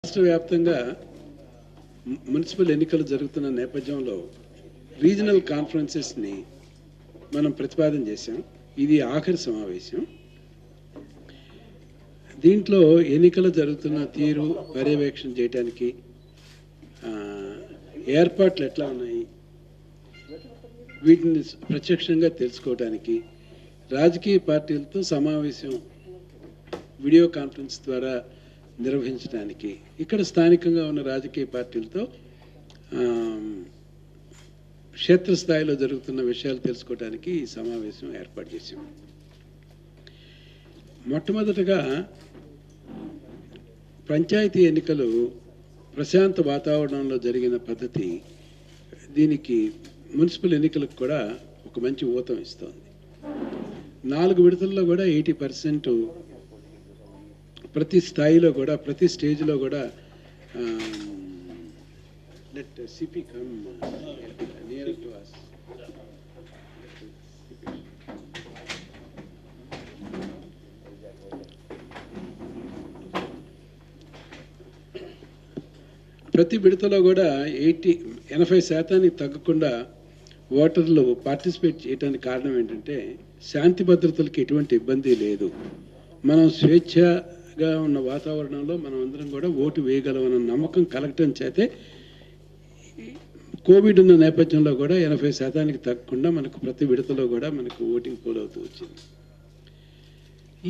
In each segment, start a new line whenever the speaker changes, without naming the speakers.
రాష్ట్ర వ్యాప్తంగా మున్సిపల్ ఎన్నికలు జరుగుతున్న నేపథ్యంలో రీజనల్ కాన్ఫరెన్సెస్ని మనం ప్రతిపాదన చేశాం. ఇది ఆఖరి సమావేశం. దీంట్లో ఎన్నికలు జరుగుతున్న తీరు పర్యవేక్షణ చేయడానికి ఏర్పాట్లు ఎట్లా ఉన్నాయి, వీటిని ప్రత్యక్షంగా తెలుసుకోవడానికి రాజకీయ పార్టీలతో సమావేశం వీడియో కాన్ఫరెన్స్ ద్వారా నిర్వహించడానికి, ఇక్కడ స్థానికంగా ఉన్న రాజకీయ పార్టీలతో క్షేత్రస్థాయిలో జరుగుతున్న విషయాలు తెలుసుకోవడానికి ఈ సమావేశం ఏర్పాటు చేశాం. మొట్టమొదటగా పంచాయతీ ఎన్నికలు ప్రశాంత వాతావరణంలో జరిగిన పద్ధతి దీనికి మున్సిపల్ ఎన్నికలకు కూడా ఒక మంచి ఊతం ఇస్తోంది. 4 విడతల్లో కూడా 80% ప్రతి స్థాయిలో కూడా ప్రతి స్టేజ్లో కూడా let CP come near to us. ప్రతి విడతలో కూడా 80% తగ్గకుండా ఓటర్లు పార్టిసిపేట్ చేయడానికి కారణం ఏంటంటే శాంతి భద్రతలకు ఎటువంటి ఇబ్బంది లేదు. మనం స్వేచ్ఛగా ఉన్న వాతావరణంలో మనం అందరం కూడా ఓటు వేయగలమన్న నమ్మకం కలగటం చేతే కోవిడ్ ఉన్న నేపథ్యంలో కూడా 80% తగ్గకుండా మనకు ప్రతి విడతలో కూడా మనకు ఓటింగ్ పోల్ అవుతూ వచ్చింది.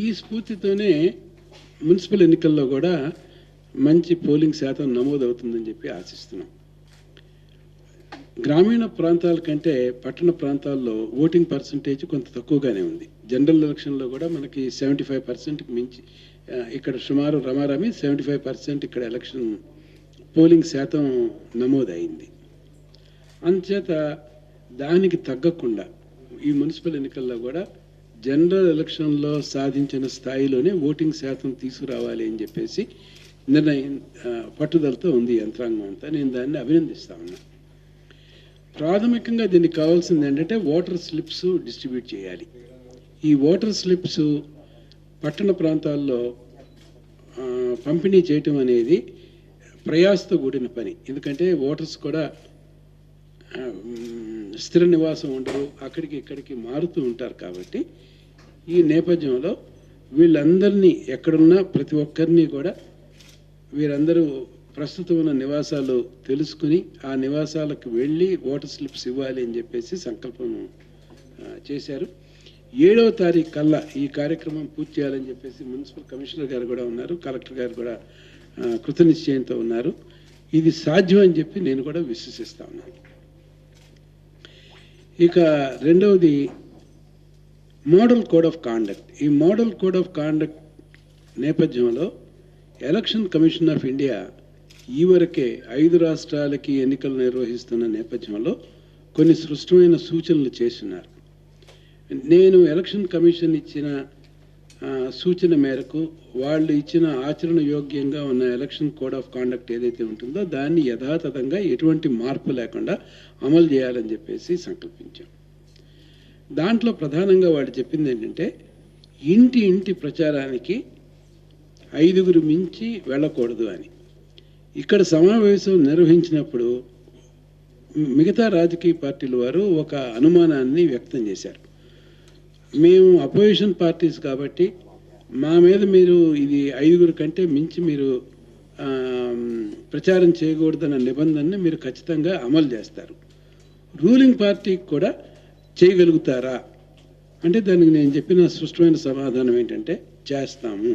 ఈ స్ఫూర్తితోనే మున్సిపల్ ఎన్నికల్లో కూడా మంచి పోలింగ్ శాతం నమోదవుతుందని చెప్పి ఆశిస్తున్నాం. గ్రామీణ ప్రాంతాల కంటే పట్టణ ప్రాంతాల్లో ఓటింగ్ పర్సంటేజ్ కొంత తక్కువగానే ఉంది. జనరల్ ఎలక్షన్లో కూడా మనకి 75%కి మించి ఇక్కడ సుమారు రమారమి 75% ఇక్కడ ఎలక్షన్ పోలింగ్ శాతం నమోదైంది. అందుచేత దానికి తగ్గకుండా ఈ మున్సిపల్ ఎన్నికల్లో కూడా జనరల్ ఎలక్షన్లో సాధించిన స్థాయిలోనే ఓటింగ్ శాతం తీసుకురావాలి అని చెప్పేసి నిర్ణయం పట్టుదలతో ఉంది యంత్రాంగం అంతా. నేను దాన్ని అభినందిస్తా ఉన్నా. ప్రాథమికంగా దీనికి కావాల్సింది ఏంటంటే ఓటర్ స్లిప్స్ డిస్ట్రిబ్యూట్ చేయాలి. ఈ ఓటర్ స్లిప్స్ పట్టణ ప్రాంతాల్లో పంపిణీ చేయటం అనేది ప్రయాసతో కూడిన పని. ఎందుకంటే ఓటర్స్ కూడా స్థిర నివాసం ఉండరు, అక్కడికి ఇక్కడికి మారుతూ ఉంటారు. కాబట్టి ఈ నేపథ్యంలో వీళ్ళందరినీ ఎక్కడున్నా ప్రతి ఒక్కరిని కూడా వీరందరూ ప్రస్తుతం ఉన్న నివాసాలు తెలుసుకుని ఆ నివాసాలకు వెళ్ళి ఓటర్ స్లిప్స్ ఇవ్వాలి అని చెప్పేసి సంకల్పం చేశారు. 7వ తారీఖు కల్లా ఈ కార్యక్రమం పూర్తి చేయాలని చెప్పేసి మున్సిపల్ కమిషనర్ గారు కూడా ఉన్నారు, కలెక్టర్ గారు కూడా కృతనిశ్చయంతో ఉన్నారు. ఇది సాధ్యం అని చెప్పి నేను కూడా విశ్వసిస్తా ఉన్నాను. ఇక రెండవది మోడల్ కోడ్ ఆఫ్ కాండక్ట్. ఈ మోడల్ కోడ్ ఆఫ్ కాండక్ట్ నేపథ్యంలో ఎలక్షన్ కమిషన్ ఆఫ్ ఇండియా ఈవరకే 5 రాష్ట్రాలకి ఎన్నికలు నిర్వహిస్తున్న నేపథ్యంలో కొన్ని స్పష్టమైన సూచనలు చేస్తున్నారు. నేను ఎలక్షన్ కమిషన్ ఇచ్చిన సూచన మేరకు వాళ్ళు ఇచ్చిన ఆచరణ యోగ్యంగా ఉన్న ఎలక్షన్ కోడ్ ఆఫ్ కాండక్ట్ ఏదైతే ఉంటుందో దాన్ని యథాతథంగా ఎటువంటి మార్పు లేకుండా అమలు చేయాలని చెప్పేసి సంకల్పించాం. దాంట్లో ప్రధానంగా వాళ్ళు చెప్పింది ఏంటంటే ఇంటి ప్రచారానికి 5గురు మించి వెళ్ళకూడదు అని. ఇక్కడ సమావేశం నిర్వహించినప్పుడు మిగతా రాజకీయ పార్టీల వారు ఒక అనుమానాన్ని వ్యక్తం చేశారు. మేము అపోజిషన్ పార్టీస్ కాబట్టి మా మీద మీరు ఇది 5గురు కంటే మించి మీరు ప్రచారం చేయకూడదన్న నిబంధనని మీరు ఖచ్చితంగా అమలు చేస్తారు, రూలింగ్ పార్టీకి కూడా చేయగలుగుతారా అంటే దానికి నేను చెప్పిన స్పష్టమైన సమాధానం ఏంటంటే చేస్తాము.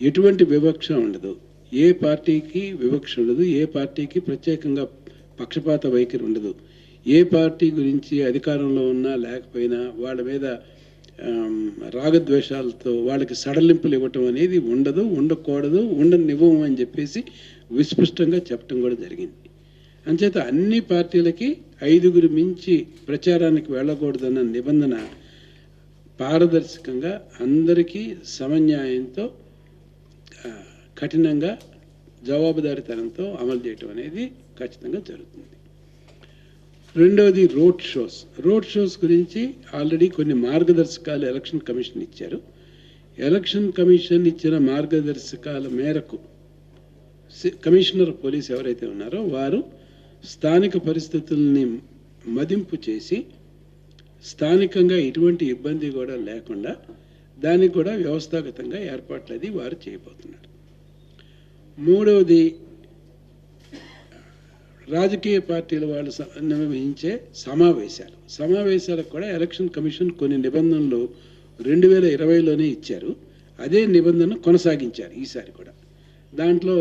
ఎటువంటి వివక్ష ఉండదు, ఏ పార్టీకి వివక్ష ఉండదు, ఏ పార్టీకి ప్రత్యేకంగా పక్షపాత వైఖరి ఉండదు. ఏ పార్టీ గురించి అధికారంలో ఉన్నా లేకపోయినా వాళ్ళ మీద రాగద్వేషాలతో వాళ్ళకి సడలింపులు ఇవ్వటం అనేది ఉండదు, ఉండకూడదు, ఉండనివ్వము అని చెప్పేసి విస్పష్టంగా చెప్పడం కూడా జరిగింది. అంచేత అన్ని పార్టీలకి 5గురు మించి ప్రచారానికి వెళ్ళకూడదన్న నిబంధన పారదర్శకంగా అందరికీ సమన్యాయంతో కఠినంగా జవాబుదారీతనంతో అమలు చేయటం అనేది ఖచ్చితంగా జరుగుతుంది. రెండవది రోడ్ షోస్ గురించి ఆల్రెడీ కొన్ని మార్గదర్శకాలు ఎలక్షన్ కమిషన్ ఇచ్చారు. ఎలక్షన్ కమిషన్ ఇచ్చిన మార్గదర్శకాల మేరకు కమిషనర్ పోలీస్ ఎవరైతే ఉన్నారో వారు స్థానిక పరిస్థితుల్ని మదింపు చేసి స్థానికంగా ఎటువంటి ఇబ్బంది కూడా లేకుండా దానికి కూడా వ్యవస్థాగతంగా ఏర్పాట్లు అది వారు చేయబోతున్నారు. మూడవది, రాజకీయ పార్టీల వాళ్ళు నిర్వహించే సమావేశాలకు కూడా ఎలక్షన్ కమిషన్ కొన్ని నిబంధనలు 2020లోనే ఇచ్చారు. అదే నిబంధన కొనసాగించారు ఈసారి కూడా. దాంట్లో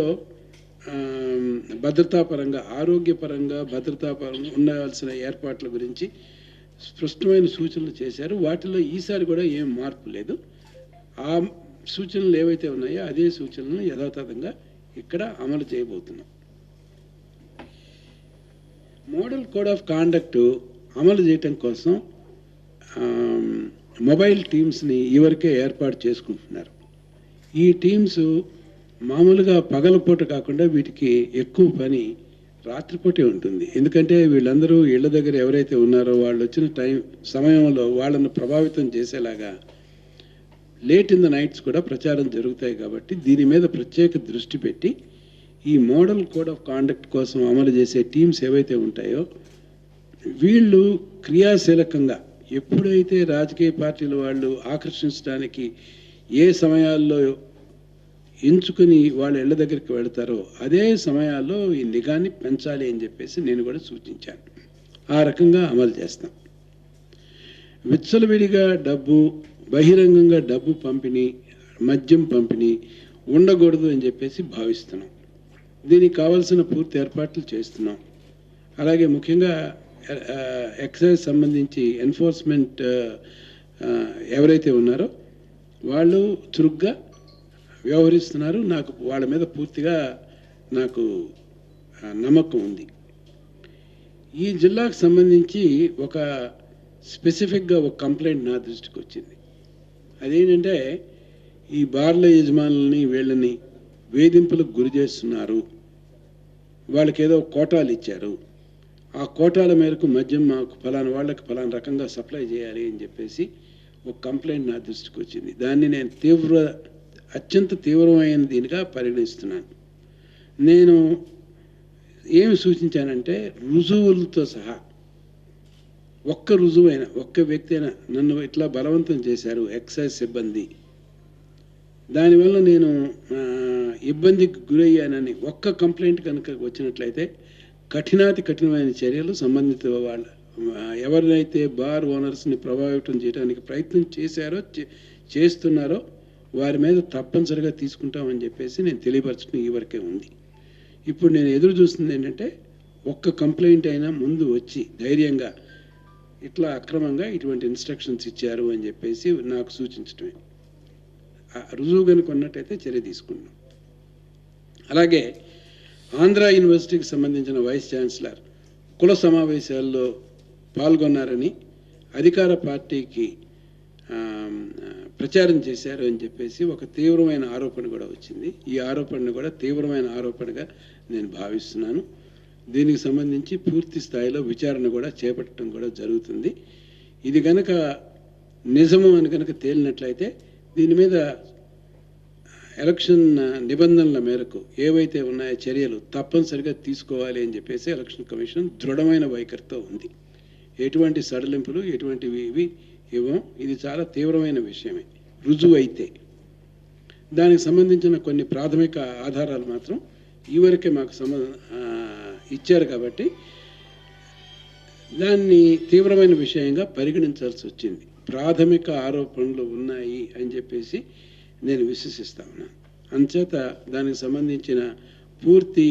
భద్రతాపరంగా, ఆరోగ్యపరంగా, భద్రతాపరంగా ఉండాల్సిన ఏర్పాట్ల గురించి స్పష్టమైన సూచనలు చేశారు. వాటిలో ఈసారి కూడా ఏం మార్పు లేదు. ఆ సూచనలు ఏవైతే ఉన్నాయో అదే సూచనలను యథాతథంగా ఇక్కడ అమలు చేయబోతున్నాం. మోడల్ కోడ్ ఆఫ్ కాండక్ట్ అమలు చేయటం కోసం మొబైల్ టీమ్స్ని ఇవరకే ఏర్పాటు చేసుకుంటున్నారు. ఈ టీమ్స్ మామూలుగా పగలపూట కాకుండా వీటికి ఎక్కువ పని రాత్రిపూటే ఉంటుంది. ఎందుకంటే వీళ్ళందరూ ఇళ్ల దగ్గర ఎవరైతే ఉన్నారో వాళ్ళు వచ్చిన సమయంలో వాళ్ళను ప్రభావితం చేసేలాగా లేట్ ఇన్ ద నైట్స్ కూడా ప్రచారం జరుగుతాయి. కాబట్టి దీని మీద ప్రత్యేక దృష్టి పెట్టి ఈ మోడల్ కోడ్ ఆఫ్ కాండక్ట్ కోసం అమలు చేసే టీమ్స్ ఏవైతే ఉంటాయో వీళ్ళు క్రియాశీలకంగా ఎప్పుడైతే రాజకీయ పార్టీల వాళ్ళు ఆకర్షించడానికి ఏ సమయాల్లో ఎంచుకుని వాళ్ళ ఇళ్ల దగ్గరికి వెళతారో అదే సమయాల్లో ఈ నిఘాని పెంచాలి అని చెప్పేసి నేను కూడా సూచించాను. ఆ రకంగా అమలు చేస్తాం. విచ్చలవిడిగా డబ్బు, బహిరంగంగా డబ్బు పంపిణీ, మద్యం పంపిణీ ఉండకూడదు అని చెప్పేసి భావిస్తున్నాం. దీనికి కావాల్సిన పూర్తి ఏర్పాట్లు చేస్తున్నాం. అలాగే ముఖ్యంగా ఎక్సైజ్ సంబంధించి ఎన్ఫోర్స్మెంట్ ఎవరైతే ఉన్నారో వాళ్ళు చురుగ్గా వ్యవహరిస్తున్నారు. నాకు వాళ్ళ మీద పూర్తిగా నాకు నమ్మకం ఉంది. ఈ జిల్లాకు సంబంధించి ఒక స్పెసిఫిక్గా ఒక కంప్లైంట్ నా దృష్టికి వచ్చింది. అదేంటంటే ఈ బార్ల యజమానులని వీళ్ళని వేధింపులకు గురి చేస్తున్నారు. వాళ్ళకి ఏదో కోటాలు ఇచ్చారు. ఆ కోటాల మేరకు మద్యం మాకు ఫలానా వాళ్ళకి ఫలానా రకంగా సప్లై చేయాలి అని చెప్పేసి ఒక కంప్లైంట్ నా దృష్టికి వచ్చింది. దాన్ని నేను అత్యంత తీవ్రమైన దీనిగా పరిగణిస్తున్నాను. నేను ఏమి సూచించానంటే రుజువులతో సహా ఒక్క వ్యక్తి అయినా నన్ను ఇట్లా బలవంతం చేశారు ఎక్సైజ్ సిబ్బంది, దానివల్ల నేను ఇబ్బందికి గురయ్యానని ఒక్క కంప్లైంట్ కనుక వచ్చినట్లయితే కఠినమైన చర్యలు సంబంధిత వాళ్ళు ఎవరినైతే బార్ ఓనర్స్ని ప్రభావితం చేయడానికి ప్రయత్నం చేస్తున్నారో వారి మీద తప్పనిసరిగా తీసుకుంటామని చెప్పేసి నేను తెలియపరచుకుని ఈ వరకే ఉంది. ఇప్పుడు నేను ఎదురు చూస్తుంది ఏంటంటే ఒక్క కంప్లైంట్ అయినా ముందు వచ్చి ధైర్యంగా ఇట్లా అక్రమంగా ఇటువంటి ఇన్స్ట్రక్షన్స్ ఇచ్చారు అని చెప్పేసి నాకు సూచించడమే. రుజువు కనుక ఉన్నట్టయితే చర్య తీసుకున్నాం. అలాగే ఆంధ్ర యూనివర్సిటీకి సంబంధించిన వైస్ ఛాన్సలర్ కుల సమావేశాల్లో పాల్గొన్నారని అధికార పార్టీకి ప్రచారం చేశారు అని చెప్పేసి ఒక తీవ్రమైన ఆరోపణ కూడా వచ్చింది. ఈ ఆరోపణను కూడా తీవ్రమైన ఆరోపణగా నేను భావిస్తున్నాను. దీనికి సంబంధించి పూర్తి స్థాయిలో విచారణ కూడా చేపట్టడం కూడా జరుగుతుంది. ఇది కనుక నిజము అని కనుక తేలినట్లయితే దీని మీద ఎలక్షన్ నిబంధనల మేరకు ఏవైతే ఉన్నాయో చర్యలు తప్పనిసరిగా తీసుకోవాలి అని చెప్పేసి ఎలక్షన్ కమిషన్ దృఢమైన వైఖరితో ఉంది. ఎటువంటి సడలింపులు ఎటువంటివి ఇవ్వం. ఇది చాలా తీవ్రమైన విషయమే. రుజువు అయితే దానికి సంబంధించిన కొన్ని ప్రాథమిక ఆధారాలు మాత్రం ఈవరకే మాకు ఇచ్చారు కాబట్టి దాన్ని తీవ్రమైన విషయంగా పరిగణించాల్సి వచ్చింది. ప్రాథమిక ఆరోపణలు ఉన్నాయి అని చెప్పేసి నేను విశ్వసిస్తా ఉన్నాను. అందుచేత దానికి సంబంధించిన పూర్తి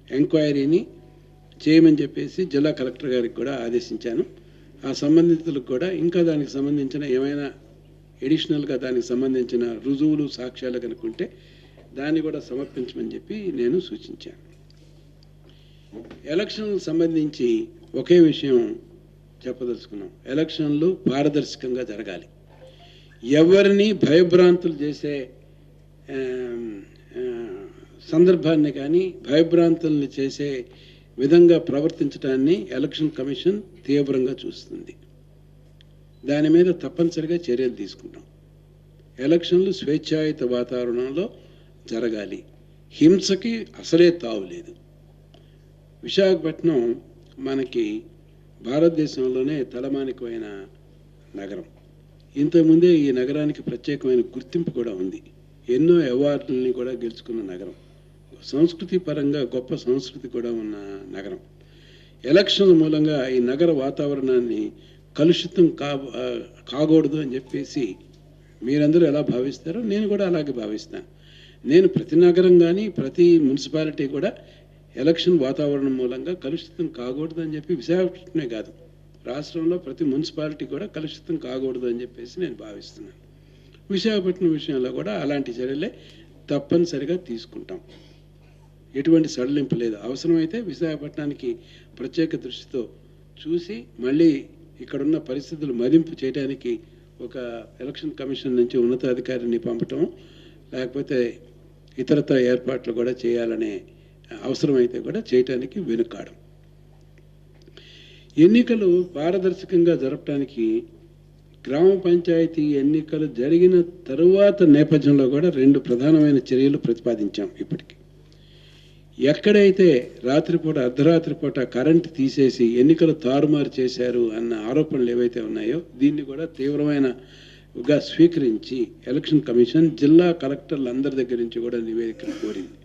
ఎంక్వైరీని చేయమని చెప్పేసి జిల్లా కలెక్టర్ గారికి కూడా ఆదేశించాను. ఆ సంబంధితులకు కూడా ఇంకా దానికి సంబంధించిన ఏమైనా ఎడిషనల్గా దానికి సంబంధించిన రుజువులు సాక్ష్యాలు కనుక్కుంటే దాన్ని కూడా సమర్పించమని చెప్పి నేను సూచించాను. ఎలక్షన్లకు సంబంధించి ఒకే విషయం చెప్పదలుచుకున్నాం. ఎలక్షన్లు పారదర్శకంగా జరగాలి. ఎవరిని భయభ్రాంతులు చేసే సందర్భాన్ని కానీ భయభ్రాంతుల్ని చేసే విధంగా ప్రవర్తించడాన్ని ఎలక్షన్ కమిషన్ తీవ్రంగా చూస్తుంది. దాని మీద తప్పనిసరిగా చర్యలు తీసుకుంటాం. ఎలక్షన్లు స్వేచ్ఛాయుత వాతావరణంలో జరగాలి. హింసకి అసలే తావులేదు. విశాఖపట్నం మనకి భారతదేశంలోనే తలమానికమైన నగరం. ఇంతకుముందే ఈ నగరానికి ప్రత్యేకమైన గుర్తింపు కూడా ఉంది. ఎన్నో అవార్డులని కూడా గెలుచుకున్న నగరం. సంస్కృతి పరంగా గొప్ప సంస్కృతి కూడా ఉన్న నగరం. ఎలక్షన్ మూలంగా ఈ నగర వాతావరణాన్ని కలుషితం కాకూడదు అని చెప్పేసి మీరందరూ ఎలా భావిస్తారో నేను కూడా అలాగే భావిస్తాను. నేను ప్రతి నగరం కానీ ప్రతి మున్సిపాలిటీ కూడా ఎలక్షన్ వాతావరణం మూలంగా కలుషితం కాకూడదు అని చెప్పి, విశాఖపట్నమే కాదు రాష్ట్రంలో ప్రతి మున్సిపాలిటీ కూడా కలుషితం కాకూడదు అని చెప్పేసి నేను భావిస్తున్నాను. విశాఖపట్నం విషయంలో కూడా అలాంటి చర్యలే తప్పనిసరిగా తీసుకుంటాం. ఎటువంటి సడలింపు లేదు. అవసరమైతే విశాఖపట్నానికి ప్రత్యేక దృష్టితో చూసి మళ్ళీ ఇక్కడున్న పరిస్థితులు మదింపు చేయడానికి ఒక ఎలక్షన్ కమిషన్ నుంచి ఉన్నతాధికారిని పంపటం, లేకపోతే ఇతరత్ర ఏర్పాట్లు కూడా చేయాలనే అవసరమైతే కూడా చేయటానికి వెనుకాడం. ఎన్నికలు పారదర్శకంగా జరపడానికి గ్రామ పంచాయతీ ఎన్నికలు జరిగిన తరువాత నేపథ్యంలో కూడా 2 ప్రధానమైన చర్యలు ప్రతిపాదించాం. ఇప్పటికి ఎక్కడైతే రాత్రిపూట అర్ధరాత్రి పూట కరెంటు తీసేసి ఎన్నికలు తారుమారు చేశారు అన్న ఆరోపణలు ఏవైతే ఉన్నాయో దీన్ని కూడా తీవ్రమైనగా స్వీకరించి ఎలక్షన్ కమిషన్ జిల్లా కలెక్టర్లందరి దగ్గర నుంచి కూడా నివేదికలు కోరింది.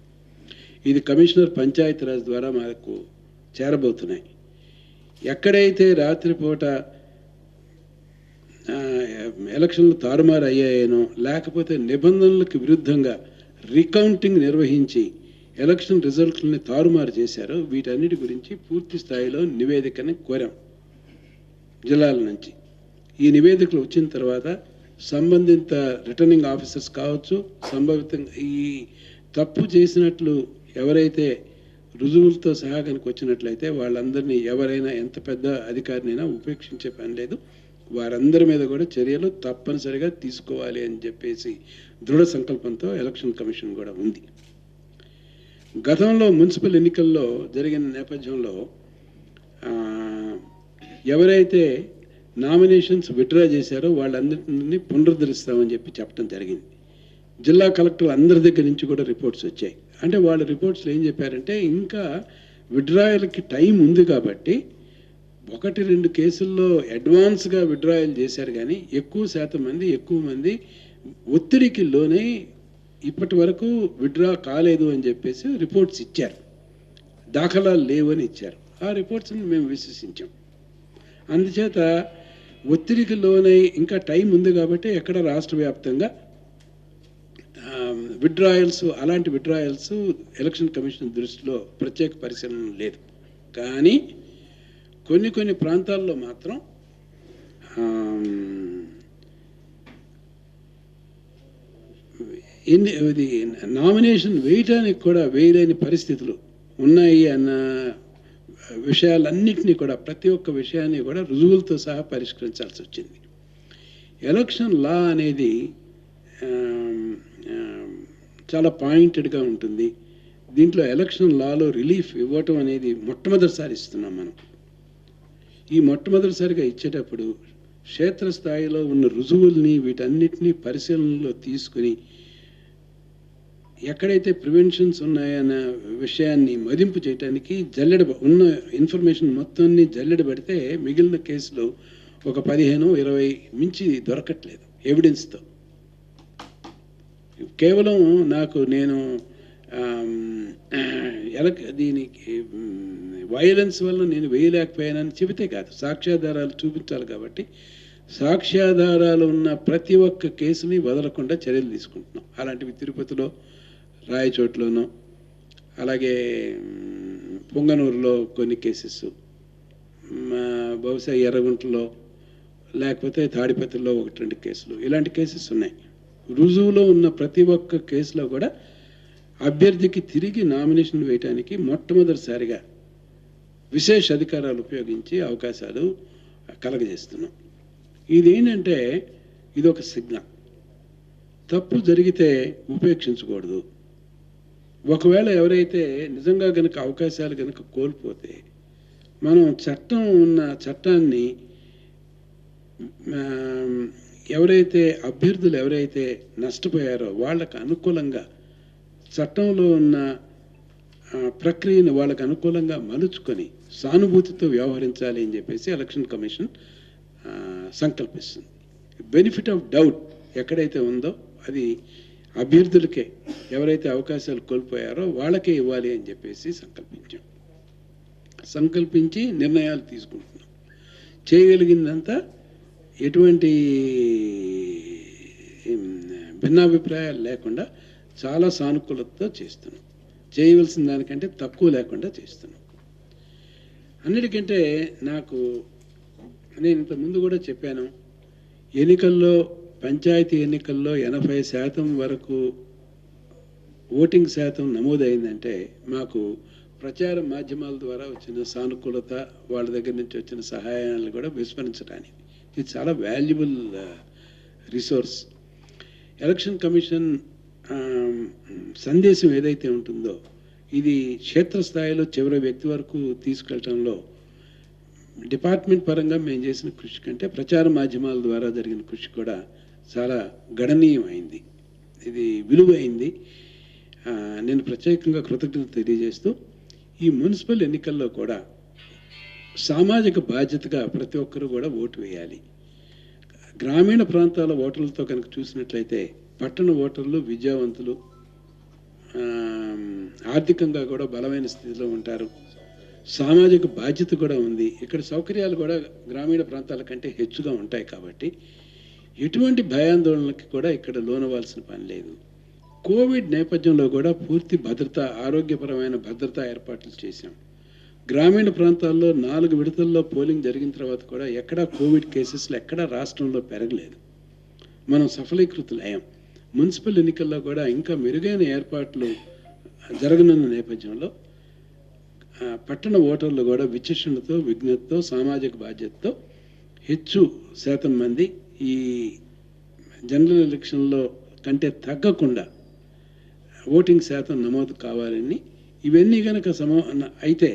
ఇది కమిషనర్ పంచాయతీరాజ్ ద్వారా మనకు చేరబోతున్నాయి. ఎక్కడైతే రాత్రిపూట ఎలక్షన్లు తారుమారు అయ్యాయేనో, లేకపోతే నిబంధనలకు విరుద్ధంగా రీకౌంటింగ్ నిర్వహించి ఎలక్షన్ రిజల్ట్లని తారుమారు చేశారో వీటన్నిటి గురించి పూర్తి స్థాయిలో నివేదికని కోరాం జిల్లాల నుంచి. ఈ నివేదికలు వచ్చిన తర్వాత సంబంధిత రిటర్నింగ్ ఆఫీసర్స్ కావచ్చు, సంభవితంగా ఈ తప్పు చేసినట్లు ఎవరైతే రుజువులతో సహా కనుక వచ్చినట్లయితే వాళ్ళందరినీ ఎవరైనా ఎంత పెద్ద అధికారినైనా ఉపేక్షించే పని లేదు. వారందరి మీద కూడా చర్యలు తప్పనిసరిగా తీసుకోవాలి అని చెప్పేసి దృఢ సంకల్పంతో ఎలక్షన్ కమిషన్ కూడా ఉంది. గతంలో మున్సిపల్ ఎన్నికల్లో జరిగిన నేపథ్యంలో ఎవరైతే నామినేషన్స్ విత్డ్రా చేశారో వాళ్ళందరినీ పునరుద్ధరిస్తామని చెప్పడం జరిగింది. జిల్లా కలెక్టర్లు అందరి దగ్గర నుంచి కూడా రిపోర్ట్స్ వచ్చాయి. అంటే వాళ్ళ రిపోర్ట్స్లో ఏం చెప్పారంటే ఇంకా విత్డ్రాయల్కి టైం ఉంది కాబట్టి 1-2 కేసుల్లో అడ్వాన్స్గా విత్డ్రాయల్ చేశారు, కానీ ఎక్కువ మంది ఒత్తిడికి లోనై ఇప్పటి వరకు విత్డ్రా కాలేదు అని చెప్పేసి రిపోర్ట్స్ ఇచ్చారు. దాఖలాలు లేవని ఇచ్చారు. ఆ రిపోర్ట్స్ని మేము విశ్వసించాం. అందుచేత ఒత్తిడికి లోనై ఇంకా టైం ఉంది కాబట్టి ఎక్కడ రాష్ట్ర వ్యాప్తంగా అలాంటి విత్డ్రాయల్స్ ఎలక్షన్ కమిషన్ దృష్టిలో ప్రత్యేక పరిశీలన లేదు. కానీ కొన్ని ప్రాంతాల్లో మాత్రం ఇది నామినేషన్ వేయటానికి కూడా వేయలేని పరిస్థితులు ఉన్నాయి అన్న విషయాలన్నింటినీ కూడా ప్రతి ఒక్క విషయాన్ని కూడా రుజువులతో సహా పరిష్కరించాల్సి వచ్చింది. ఎలక్షన్ లా అనేది చాలా పాయింటెడ్గా ఉంటుంది. దీంట్లో ఎలక్షన్ లాలో రిలీఫ్ ఇవ్వటం అనేది మొట్టమొదటిసారి ఇస్తున్నాం మనం. ఈ మొట్టమొదటిసారిగా ఇచ్చేటప్పుడు క్షేత్రస్థాయిలో ఉన్న రుజువుల్ని వీటన్నిటినీ పరిశీలనలో తీసుకుని ఎక్కడైతే ప్రివెన్షన్స్ ఉన్నాయన్న విషయాన్ని మదింపు చేయడానికి ఉన్న ఇన్ఫర్మేషన్ మొత్తాన్ని జల్లెడబడితే మిగిలిన కేసులు ఒక 15-20 మించి దొరకట్లేదు ఎవిడెన్స్తో. కేవలం నేను దీనికి వైలెన్స్ వల్ల నేను వేయలేకపోయానని చెబితే కాదు, సాక్ష్యాధారాలు చూపించాలి. కాబట్టి సాక్ష్యాధారాలు ఉన్న ప్రతి ఒక్క కేసుని వదలకుండా చర్యలు తీసుకుంటున్నాం. అలాంటివి తిరుపతిలో, రాయచోట్లోనూ, అలాగే పొంగనూరులో కొన్ని కేసెస్, బహుశా ఎర్రగుంటలో, లేకపోతే తాడిపత్రిలో 1-2 కేసులు, ఇలాంటి కేసెస్ ఉన్నాయి. రుజువులో ఉన్న ప్రతి ఒక్క కేసులో కూడా అభ్యర్థికి తిరిగి నామినేషన్ వేయడానికి మొట్టమొదటిసారిగా విశేష అధికారాలు ఉపయోగించి అవకాశాలు కలగజేస్తున్నాం. ఇదేంటంటే ఇది ఒక సిగ్నల్. తప్పు జరిగితే ఉపేక్షించకూడదు. ఒకవేళ ఎవరైతే నిజంగా గనక అవకాశాలు గనక కోల్పోతే మనం చట్టాన్ని ఎవరైతే అభ్యర్థులు ఎవరైతే నష్టపోయారో వాళ్ళకు అనుకూలంగా చట్టంలో ఉన్న ప్రక్రియను వాళ్ళకు అనుకూలంగా మలుచుకొని సానుభూతితో వ్యవహరించాలి అని చెప్పేసి ఎలక్షన్ కమిషన్ సంకల్పిస్తుంది. బెనిఫిట్ ఆఫ్ డౌట్ ఎక్కడైతే ఉందో అది అభ్యర్థులకే, ఎవరైతే అవకాశాలు కోల్పోయారో వాళ్ళకే ఇవ్వాలి అని చెప్పేసి సంకల్పించి నిర్ణయాలు తీసుకుంటున్నాం. చేయగలిగిందంతా ఎటువంటి భిన్నాభిప్రాయాలు లేకుండా చాలా సానుకూలతతో చేస్తున్నాం. చేయవలసిన దానికంటే తక్కువ లేకుండా చేస్తున్నాం. అన్నిటికంటే నేను ఇంతకుముందు కూడా చెప్పాను, పంచాయతీ ఎన్నికల్లో 80% వరకు ఓటింగ్ శాతం నమోదైందంటే మాకు ప్రచార మాధ్యమాల ద్వారా వచ్చిన సానుకూలత, వాళ్ళ దగ్గర నుంచి వచ్చిన సహాయాలను కూడా విస్మరించడానికి ఇది చాలా వాల్యుబుల్ రిసోర్స్. ఎలక్షన్ కమిషన్ సందేశం ఏదైతే ఉంటుందో ఇది క్షేత్రస్థాయిలో చివరి వ్యక్తి వరకు తీసుకెళ్ళటంలో డిపార్ట్మెంట్ పరంగా మేము చేసిన కృషి కంటే ప్రచార మాధ్యమాల ద్వారా జరిగిన కృషి కూడా చాలా గణనీయమైంది, ఇది విలువైంది. నేను ప్రత్యేకంగా కృతజ్ఞత తెలియజేస్తూ ఈ మున్సిపల్ ఎన్నికల్లో కూడా సామాజిక బాధ్యతగా ప్రతి ఒక్కరూ కూడా ఓటు వేయాలి. గ్రామీణ ప్రాంతాల ఓటర్లతో కనుక చూసినట్లయితే పట్టణ ఓటర్లు విద్యావంతులు, ఆర్థికంగా కూడా బలమైన స్థితిలో ఉంటారు. సామాజిక బాధ్యత కూడా ఉంది. ఇక్కడ సౌకర్యాలు కూడా గ్రామీణ ప్రాంతాల కంటే హెచ్చుగా ఉంటాయి కాబట్టి ఎటువంటి భయాందోళనకి కూడా ఇక్కడ లోనవలసిన పని లేదు. కోవిడ్ నేపథ్యంలో కూడా పూర్తి భద్రత, ఆరోగ్యపరమైన భద్రతా ఏర్పాట్లు చేశాం. గ్రామీణ ప్రాంతాల్లో 4 విడతల్లో పోలింగ్ జరిగిన తర్వాత కూడా ఎక్కడా కోవిడ్ కేసెస్లు ఎక్కడా రాష్ట్రంలో పెరగలేదు. మనం సఫలీకృతులయ్యాం. మున్సిపల్ ఎన్నికల్లో కూడా ఇంకా మెరుగైన ఏర్పాట్లు జరగనున్న నేపథ్యంలో పట్టణ ఓటర్లు కూడా విచక్షణతో, విజ్ఞతతో, సామాజిక బాధ్యతతో హెచ్చు శాతం మంది ఈ జనరల్ ఎలక్షన్లో కంటే తగ్గకుండా ఓటింగ్ శాతం నమోదు కావాలని, ఇవన్నీ కనుక అయితే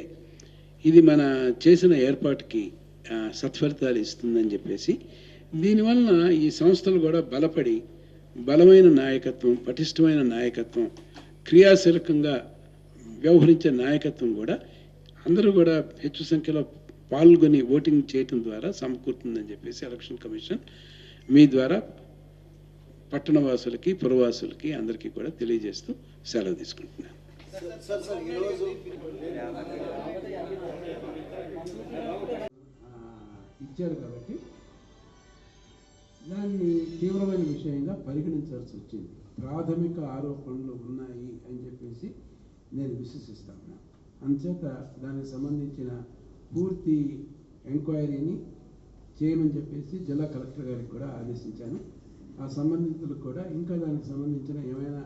ఇది మన చేసిన ఏర్పాటుకి సత్ఫలితాలు ఇస్తుందని చెప్పేసి, దీనివలన ఈ సంస్థలు కూడా బలపడి బలమైన నాయకత్వం, పటిష్టమైన నాయకత్వం, క్రియాశీలకంగా వ్యవహరించే నాయకత్వం కూడా అందరూ కూడా హెచ్చు సంఖ్యలో పాల్గొని ఓటింగ్ చేయటం ద్వారా సమకూరుతుందని చెప్పేసి ఎలక్షన్ కమిషన్ మీ ద్వారా పట్టణవాసులకి, పురవాసులకి అందరికీ కూడా తెలియజేస్తూ సెలవు తీసుకుంటున్నాను. ఇచ్చారు కాబట్టి దాన్ని తీవ్రమైన విషయంగా పరిగణించాల్సి వచ్చింది. ప్రాథమిక ఆరోపణలు ఉన్నాయి అని చెప్పేసి నేను విశ్వసిస్తాను. అందుచేత దానికి సంబంధించిన పూర్తి ఎంక్వైరీని చేయమని చెప్పేసి జిల్లా కలెక్టర్ గారికి కూడా ఆదేశించాను. ఆ సంబంధితులకు కూడా ఇంకా దానికి సంబంధించిన ఏమైనా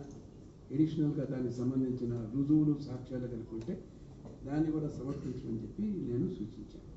ఎడిషనల్గా దానికి సంబంధించిన రుజువులు, సాక్ష్యాలు కనుకుంటే దాన్ని కూడా సమర్పించమని చెప్పి నేను సూచించాను.